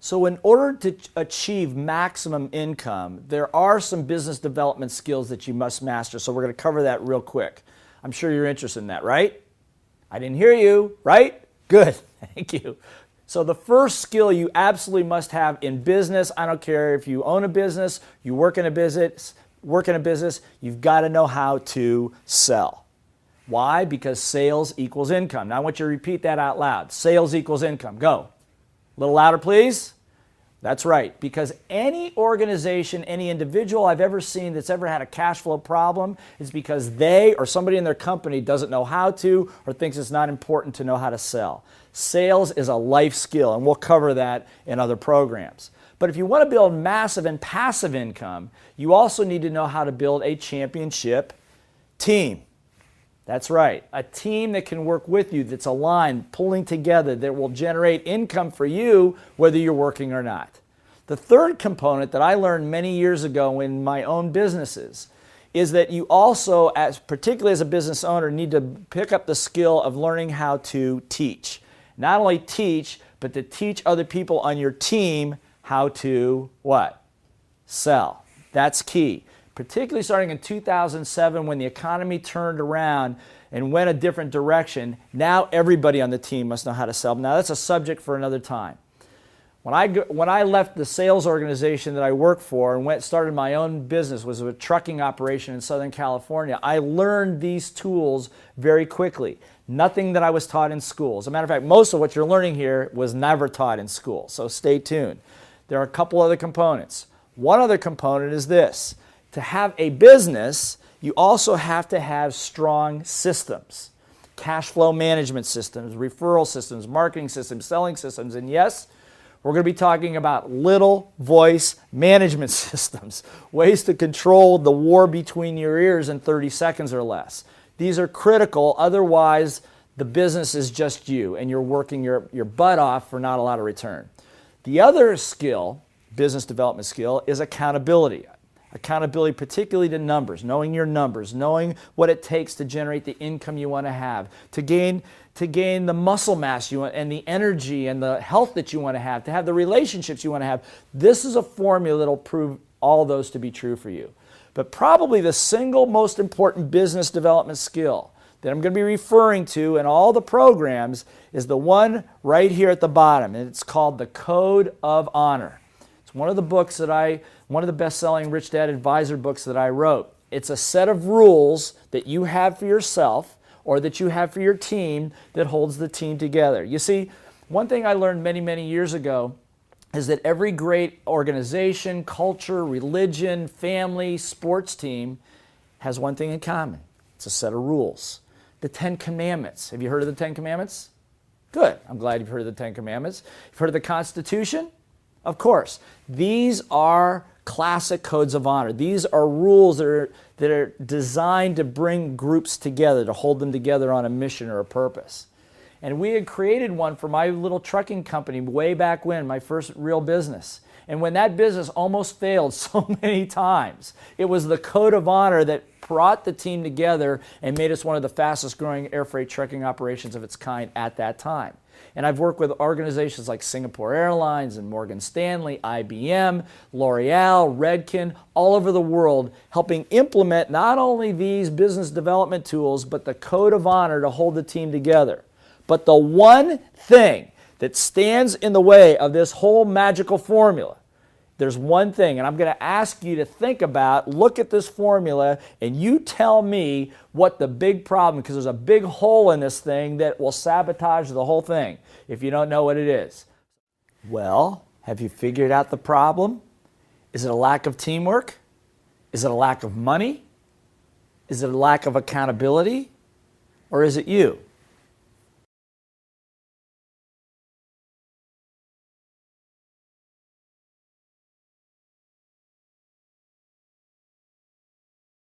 So in order to achieve maximum income, there are some business development skills that you must master. So we're going to cover that real quick. I'm sure you're interested in that, right? I didn't hear you, right? Good, thank you. So the first skill you absolutely must have in business, I don't care if you own a business, you work in a business, you've got to know how to sell. Why? Because sales equals income. Now I want you to repeat that out loud. Sales equals income. Go. A little louder, please. That's right. Because any organization, any individual I've ever seen that's ever had a cash flow problem is because they or somebody in their company doesn't know how to or thinks it's not important to know how to sell. Sales is a life skill, and we'll cover that in other programs. But if you want to build massive and passive income, you also need to know how to build a championship team. That's right, a team that can work with you, that's aligned, pulling together, that will generate income for you whether you're working or not. The third component that I learned many years ago in my own businesses is that you also, particularly as a business owner, need to pick up the skill of learning how to teach. Not only teach, but to teach other people on your team how to what? Sell. That's key. Particularly starting in 2007 when the economy turned around and went a different direction, now everybody on the team must know how to sell. Now that's a subject for another time. When I left the sales organization that I worked for and started my own business, was a trucking operation in Southern California, I learned these tools very quickly. Nothing that I was taught in school. As a matter of fact, most of what you're learning here was never taught in school, so stay tuned. There are a couple other components. One other component is this. To have a business, you also have to have strong systems. Cash flow management systems, referral systems, marketing systems, selling systems, and yes, we're going to be talking about little voice management systems, ways to control the war between your ears in 30 seconds or less. These are critical, otherwise the business is just you and you're working your butt off for not a lot of return. The other skill, business development skill, is accountability. Accountability particularly to numbers, knowing your numbers, knowing what it takes to generate the income you want to have, to gain the muscle mass you want and the energy and the health that you want to have the relationships you want to have. This is a formula that will prove all those to be true for you. But probably the single most important business development skill that I'm going to be referring to in all the programs is the one right here at the bottom, and it's called the Code of Honor. It's one of the books one of the best-selling Rich Dad Advisor books that I wrote. It's a set of rules that you have for yourself or that you have for your team that holds the team together. You see, one thing I learned many, many years ago is that every great organization, culture, religion, family, sports team has one thing in common. It's a set of rules. The 10 Commandments. Have you heard of the 10 Commandments? Good. I'm glad you've heard of the 10 Commandments. You've heard of the Constitution? Of course. These are classic codes of honor. These are rules that are designed to bring groups together, to hold them together on a mission or a purpose. And we had created one for my little trucking company way back when, my first real business. And when that business almost failed so many times, it was the code of honor that brought the team together and made us one of the fastest growing air freight trucking operations of its kind at that time. And I've worked with organizations like Singapore Airlines and Morgan Stanley, IBM, L'Oreal, Redken, all over the world, helping implement not only these business development tools, but the code of honor to hold the team together. But the one thing that stands in the way of this whole magical formula, there's one thing, and I'm going to ask you to think about, look at this formula, and you tell me what the big problem, because there's a big hole in this thing that will sabotage the whole thing if you don't know what it is. Well, have you figured out the problem? Is it a lack of teamwork? Is it a lack of money? Is it a lack of accountability? Or is it you?